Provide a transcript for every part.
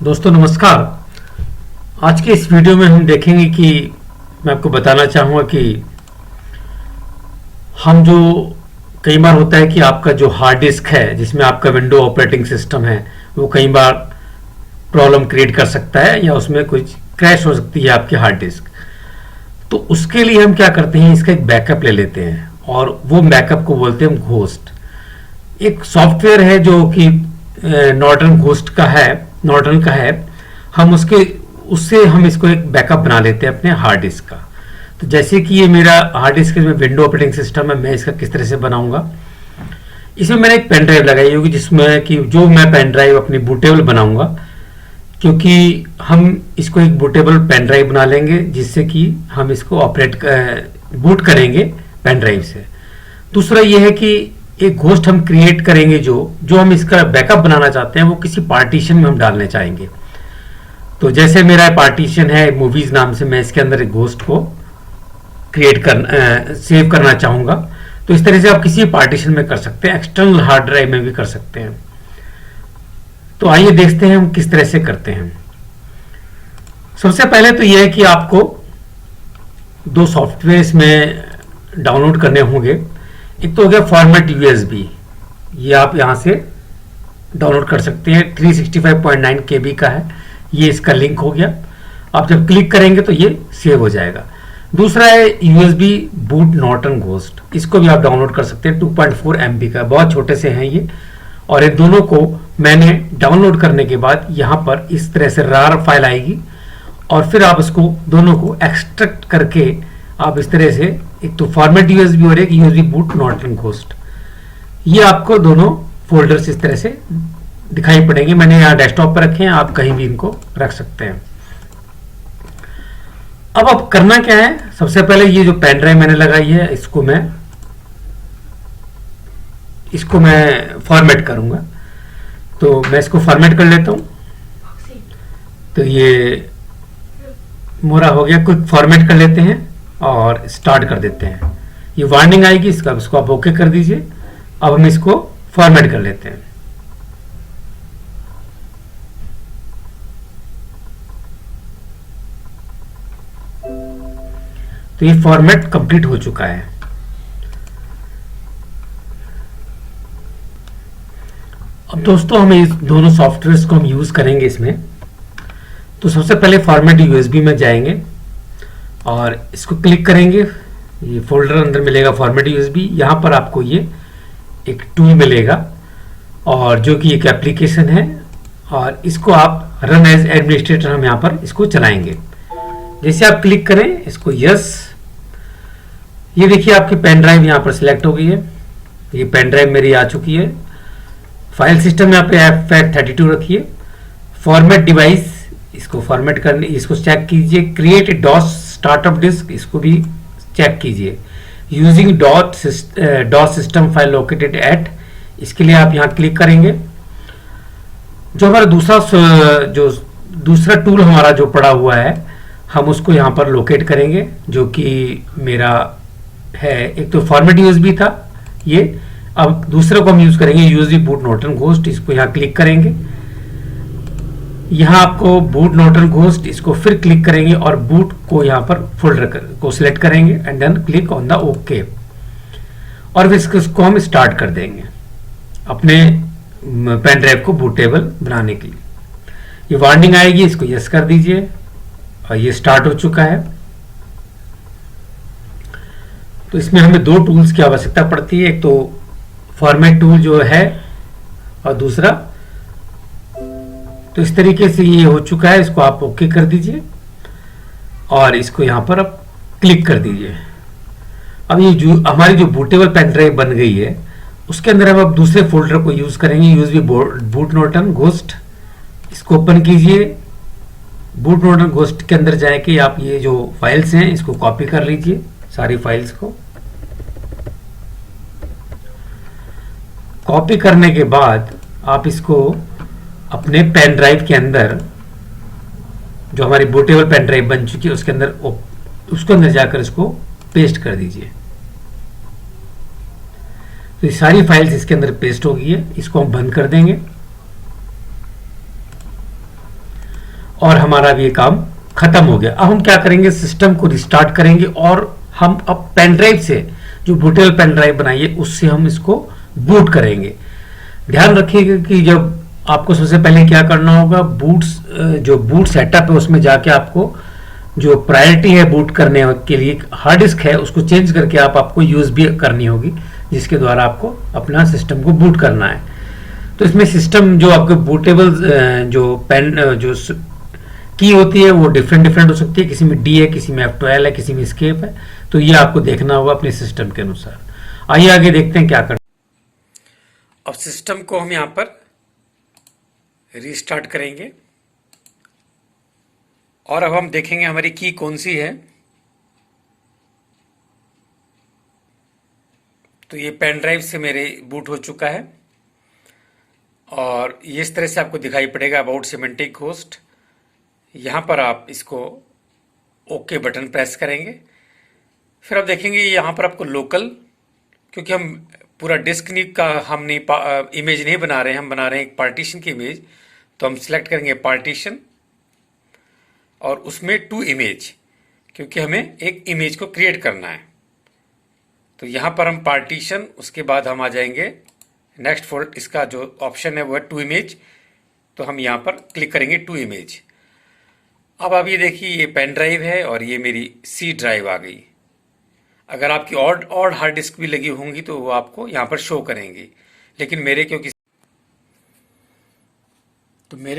दोस्तों नमस्कार। आज के इस वीडियो में हम देखेंगे कि मैं आपको बताना चाहूँगा कि हम जो कई बार होता है कि आपका जो हार्ड डिस्क है जिसमें आपका विंडो ऑपरेटिंग सिस्टम है वो कई बार प्रॉब्लम क्रिएट कर सकता है या उसमें कुछ क्रैश हो सकती है आपकी हार्ड डिस्क। तो उसके लिए हम क्या करते हैं, इसका एक बैकअप ले लेते हैं और वो बैकअप को बोलते हैं हम घोस्ट। एक सॉफ्टवेयर है जो कि नॉर्टन का है। हम उससे हम इसको एक बैकअप बना लेते हैं अपने हार्ड डिस्क का। तो जैसे कि ये मेरा हार्ड डिस्क में विंडो ऑपरेटिंग सिस्टम है, मैं इसका किस तरह से बनाऊंगा। इसमें मैंने एक पेन ड्राइव लगाई होगी जिसमें कि जो मैं पेन ड्राइव अपनी बूटेबल बनाऊंगा, क्योंकि हम इसको एक बूटेबल पेन ड्राइव बना लेंगे जिससे कि हम इसको बूट करेंगे पेन ड्राइव से। दूसरा ये है कि एक घोस्ट हम क्रिएट करेंगे जो हम इसका बैकअप बनाना चाहते हैं वो किसी पार्टीशन में हम डालने चाहेंगे। तो जैसे मेरा पार्टीशन है मूवीज नाम से, मैं इसके अंदर एक घोस्ट को सेव करना चाहूंगा। तो इस तरह से आप किसी पार्टीशन में कर सकते हैं, एक्सटर्नल हार्ड ड्राइव में भी कर सकते हैं। तो आइए देखते हैं हम किस तरह से करते हैं। सबसे पहले तो यह है कि आपको दो सॉफ्टवेयर इसमें डाउनलोड करने होंगे। एक तो हो गया फॉर्मेट यूएसबी, ये आप यहां से डाउनलोड कर सकते हैं, 365.9 KB का है। ये इसका लिंक हो गया। आप जब क्लिक करेंगे तो ये सेव हो जाएगा। दूसरा है यूएसबी बूट नॉर्टन घोस्ट, इसको भी आप डाउनलोड कर सकते हैं, 2.4 MB का, बहुत छोटे से हैं ये। और इन दोनों को मैंने डाउनलोड करने के बाद यहाँ पर इस तरह से रार फाइल आएगी और फिर आप इसको दोनों को एक्सट्रैक्ट करके आप इस तरह से, एक तो फॉर्मेट यूएसबी और एक यूएसबी बूट नॉर्टन घोस्ट, ये आपको दोनों फोल्डर्स इस तरह से दिखाई पड़ेंगे। मैंने यहाँ डेस्कटॉप पर रखे हैं, आप कहीं भी इनको रख सकते हैं। अब करना क्या है, सबसे पहले ये जो पेन ड्राइव मैंने लगाई है इसको मैं फॉर्मेट करूंगा। तो मैं इसको फॉर्मेट कर लेता हूं। तो ये मोरा हो गया, क्विक फॉर्मेट कर लेते हैं और स्टार्ट कर देते हैं। ये वार्निंग आएगी, इसको आप ओके कर दीजिए। अब हम इसको फॉर्मेट कर लेते हैं। तो ये फॉर्मेट कंप्लीट हो चुका है। अब दोस्तों हम इस दोनों सॉफ्टवेयर्स को हम यूज करेंगे इसमें। तो सबसे पहले फॉर्मेट यूएसबी में जाएंगे और इसको क्लिक करेंगे। ये फोल्डर अंदर मिलेगा फॉर्मेट यूएसबी। यहाँ पर आपको ये एक टूल मिलेगा और जो कि एक एप्लीकेशन है और इसको आप रन एज एडमिनिस्ट्रेटर हम यहाँ पर इसको चलाएंगे। जैसे आप क्लिक करें इसको यस, ये देखिए आपकी पेन ड्राइव यहाँ पर सिलेक्ट हो गई है। ये पेन ड्राइव मेरी आ चुकी है। फाइल सिस्टम यहाँ पे FAT32 रखिए। फॉर्मेट डिवाइस, इसको फॉर्मेट करने, इसको चेक कीजिए। क्रिएट डॉस स्टार्टअप डिस्क, इसको भी चेक कीजिए। Using DOS system file located at, इसके लिए आप यहाँ क्लिक करेंगे। जो हमारा दूसरा टूल हमारा जो पड़ा हुआ है हम उसको यहाँ पर लोकेट करेंगे, जो कि मेरा है, एक तो फॉर्मेट यूएसबी था ये। अब दूसरे को हम यूज करेंगे यूएसबी बूट नॉर्टन घोस्ट, इसको यहाँ क्लिक करेंगे। यहाँ आपको बूट नॉर्टन घोस्ट, इसको फिर क्लिक करेंगे और बूट को यहाँ पर फोल्डर को सिलेक्ट करेंगे and then click on the okay. और फिर इसको हम स्टार्ट कर देंगे अपने पेन ड्राइव को बूटेबल बनाने के लिए। ये वार्निंग आएगी, इसको यस कर दीजिए और ये स्टार्ट हो चुका है। तो इसमें हमें दो टूल्स की आवश्यकता पड़ती है, एक तो फॉर्मेट टूल जो है और दूसरा, तो इस तरीके से ये हो चुका है। इसको आप ओके कर दीजिए और इसको यहां पर आप क्लिक कर दीजिए। अब ये जो हमारी जो बूटेबल पेन ड्राइव बन गई है उसके अंदर हम अब दूसरे फोल्डर को यूज करेंगे, यूएसबी बूट नॉर्टन घोस्ट। इसको ओपन कीजिए। बूट नॉर्टन घोस्ट के अंदर जाके आप ये जो फाइल्स हैं इसको कॉपी कर लीजिए, सारी फाइल्स को। कॉपी करने के बाद आप इसको अपने पेन ड्राइव के अंदर, जो हमारी बूटेबल पेन ड्राइव बन चुकी है उसके अंदर जाकर इसको पेस्ट कर दीजिए। तो ये सारी फाइल्स इसके अंदर पेस्ट हो गई है। इसको हम बंद कर देंगे। और हमारा भी ये काम खत्म हो गया। अब हम क्या करेंगे, सिस्टम को रिस्टार्ट करेंगे और हम अब पेन ड्राइव से, जो बूटेबल पेन ड्राइव बनाई है उससे हम इसको बूट करेंगे। ध्यान रखिएगा कि जब आपको सबसे पहले क्या करना होगा, जो बूट सेटअप है उसमें जाके आपको जो प्रायोरिटी है बूट करने के लिए हार्ड डिस्क है उसको चेंज करके आपको यूज भी करनी होगी, जिसके द्वारा आपको अपना सिस्टम को बूट करना है। तो इसमें सिस्टम जो आपके बूटेबल जो पेन जो की होती है वो डिफरेंट डिफरेंट हो सकती है, किसी में डी है, किसी में F12 है, किसी में एस्केप है। तो ये आपको देखना होगा अपने सिस्टम के अनुसार। आइए आगे देखते हैं क्या करना। अब सिस्टम को हम यहाँ पर रीस्टार्ट करेंगे और अब हम देखेंगे हमारी की कौन सी है। तो ये पेन ड्राइव से मेरे बूट हो चुका है और ये इस तरह से आपको दिखाई पड़ेगा अबाउट सिमेंटिक होस्ट। यहाँ पर आप इसको ओके बटन प्रेस करेंगे, फिर आप देखेंगे यहाँ पर आपको लोकल, क्योंकि हम पूरा डिस्क नहीं का हम नहीं इमेज नहीं बना रहे हैं, हम बना रहे हैं एक पार्टीशन की इमेज। तो हम सिलेक्ट करेंगे पार्टीशन और उसमें टू इमेज, क्योंकि हमें एक इमेज को क्रिएट करना है। तो यहाँ पर हम पार्टीशन, उसके बाद हम आ जाएंगे नेक्स्ट फोल्ड, इसका जो ऑप्शन है वो है टू इमेज। तो हम यहाँ पर क्लिक करेंगे टू इमेज। अब आप ये देखिए ये पेन ड्राइव है और ये मेरी सी ड्राइव आ गई। अगर आपकी और हार्ड डिस्क भी लगी होंगी तो वो आपको यहाँ पर शो करेंगी, लेकिन मेरे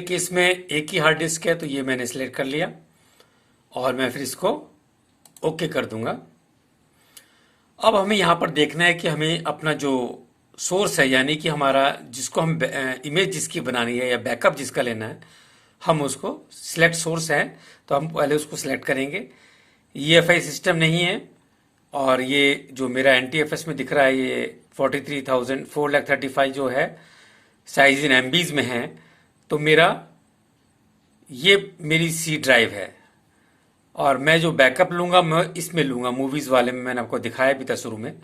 केस में एक ही हार्ड डिस्क है तो ये मैंने सिलेक्ट कर लिया और मैं फिर इसको ओके कर दूंगा। अब हमें यहाँ पर देखना है कि हमें अपना जो सोर्स है, यानी कि हमारा जिसको हम इमेज जिसकी बनानी है या बैकअप जिसका लेना है, हम उसको सिलेक्ट सोर्स है तो हम पहले उसको सिलेक्ट करेंगे। EFI सिस्टम नहीं है और ये जो मेरा NTFS में दिख रहा है ये 4,35 जो है साइज इन MBs में है। तो ये मेरी सी ड्राइव है और मैं जो बैकअप लूँगा मैं इसमें लूँगा, मूवीज़ वाले में मैंने आपको दिखाया भी था शुरू में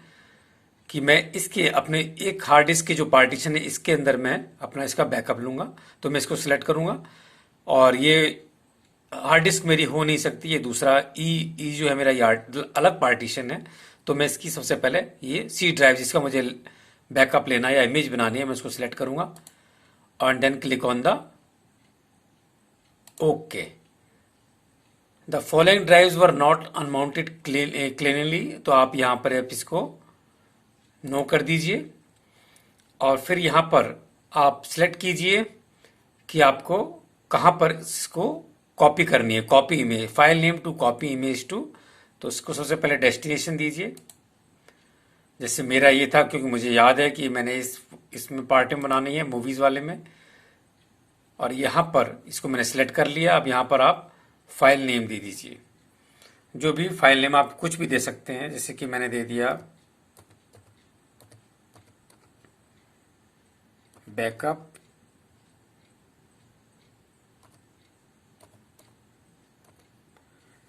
कि मैं इसके अपने एक हार्ड डिस्क की जो पार्टीशन है इसके अंदर मैं अपना इसका बैकअप लूँगा। तो मैं इसको सिलेक्ट करूँगा और ये हार्ड डिस्क मेरी हो नहीं सकती, ये दूसरा ई जो है मेरा ये अलग पार्टीशन है। तो मैं इसकी सबसे पहले ये सी ड्राइव जिसका मुझे बैकअप लेना है या इमेज बनानी है मैं उसको सिलेक्ट करूँगा और then click on the okay. The following drives were not unmounted cleanly, तो आप यहाँ पर आप इसको नो कर दीजिए और फिर यहाँ पर आप सिलेक्ट कीजिए कि आपको कहाँ पर इसको कॉपी करनी है, copy image, file name to copy image to. तो इसको सबसे पहले डेस्टिनेशन दीजिए, जैसे मेरा ये था क्योंकि मुझे याद है कि मैंने इसमें पार्ट में बनानी है मूवीज़ वाले में, और यहाँ पर इसको मैंने सेलेक्ट कर लिया। अब यहाँ पर आप फाइल नेम दे दीजिए, जो भी फाइल नेम आप कुछ भी दे सकते हैं, जैसे कि मैंने दे दिया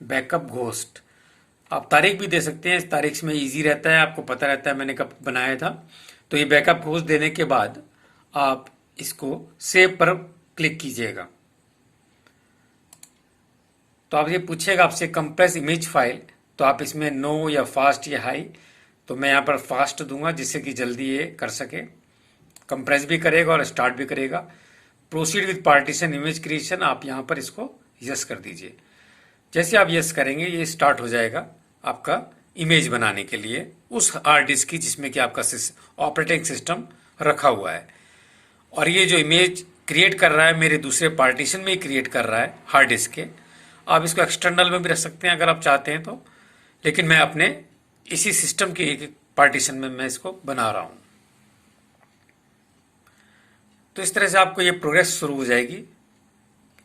बैकअप घोस्ट। आप तारीख भी दे सकते हैं, इस तारीख में इजी रहता है, आपको पता रहता है मैंने कब बनाया था। तो ये बैकअप घोस्ट देने के बाद आप इसको सेव पर क्लिक कीजिएगा। तो आप ये पूछेगा आपसे कंप्रेस इमेज फाइल, तो आप इसमें नो या फास्ट या हाई, तो मैं यहाँ पर फास्ट दूंगा जिससे कि जल्दी ये कर सके, कंप्रेस भी करेगा और स्टार्ट भी करेगा। Proceed with partition image creation, आप यहाँ पर इसको यस कर दीजिए। जैसे आप यस करेंगे ये स्टार्ट हो जाएगा आपका इमेज बनाने के लिए उस हार्ड डिस्क की जिसमें कि आपका ऑपरेटिंग सिस्टम रखा हुआ है। और ये जो इमेज क्रिएट कर रहा है मेरे दूसरे पार्टीशन में ही क्रिएट कर रहा है हार्ड डिस्क के। आप इसको एक्सटर्नल में भी रख सकते हैं अगर आप चाहते हैं तो, लेकिन मैं अपने इसी सिस्टम के एक पार्टीशन में मैं इसको बना रहा हूँ। तो इस तरह से आपको ये प्रोग्रेस शुरू हो जाएगी,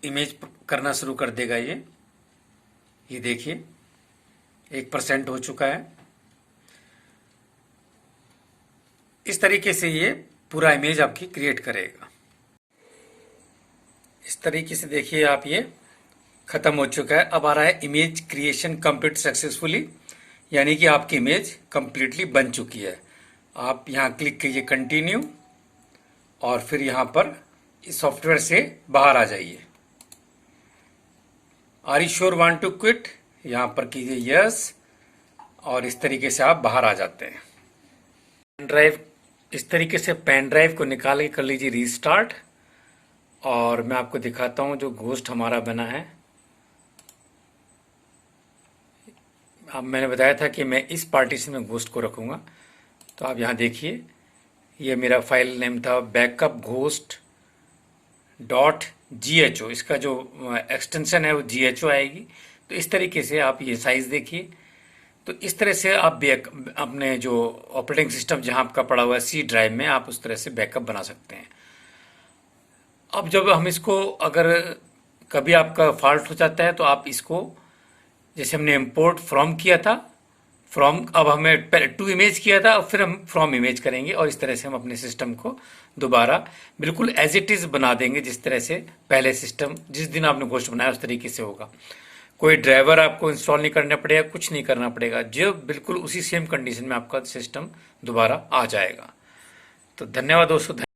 इमेज करना शुरू कर देगा ये देखिए 1% हो चुका है। इस तरीके से ये पूरा इमेज आपकी क्रिएट करेगा। इस तरीके से देखिए आप ये खत्म हो चुका है। अब आ रहा है इमेज क्रिएशन कंप्लीट सक्सेसफुली, यानी कि आपकी इमेज कंप्लीटली बन चुकी है। आप यहाँ क्लिक कीजिए कंटिन्यू और फिर यहाँ पर इस सॉफ्टवेयर से बाहर आ जाइए। Are you sure want to quit, यहाँ पर कीजिए यस, और इस तरीके से आप बाहर आ जाते हैं। पेन ड्राइव, इस तरीके से पेन ड्राइव को निकाल के कर लीजिए रीस्टार्ट, और मैं आपको दिखाता हूँ जो घोस्ट हमारा बना है। अब मैंने बताया था कि मैं इस पार्टीशन में घोस्ट को रखूँगा, तो आप यहाँ देखिए, ये मेरा फाइल नेम था बैकअप घोस्ट डॉट GHO, इसका जो एक्सटेंशन है वो GHO आएगी। तो इस तरीके से आप ये साइज़ देखिए, तो इस तरह से आप अपने जो ऑपरेटिंग सिस्टम जहाँ आपका पड़ा हुआ है C ड्राइव में, आप उस तरह से बैकअप बना सकते हैं। अब जब हम इसको, अगर कभी आपका फॉल्ट हो जाता है तो आप इसको, जैसे हमने इंपोर्ट फ्रॉम किया था, फ्रॉम, अब हमें पहले टू इमेज किया था, अब फिर हम फ्रॉम इमेज करेंगे, और इस तरह से हम अपने सिस्टम को दोबारा बिल्कुल एज इट इज़ बना देंगे, जिस तरह से पहले सिस्टम जिस दिन आपने घोस्ट बनाया उस तरीके से होगा। कोई ड्राइवर आपको इंस्टॉल नहीं करना पड़ेगा, कुछ नहीं करना पड़ेगा, जो बिल्कुल उसी सेम कंडीशन में आपका सिस्टम दोबारा आ जाएगा। तो धन्यवाद दोस्तों।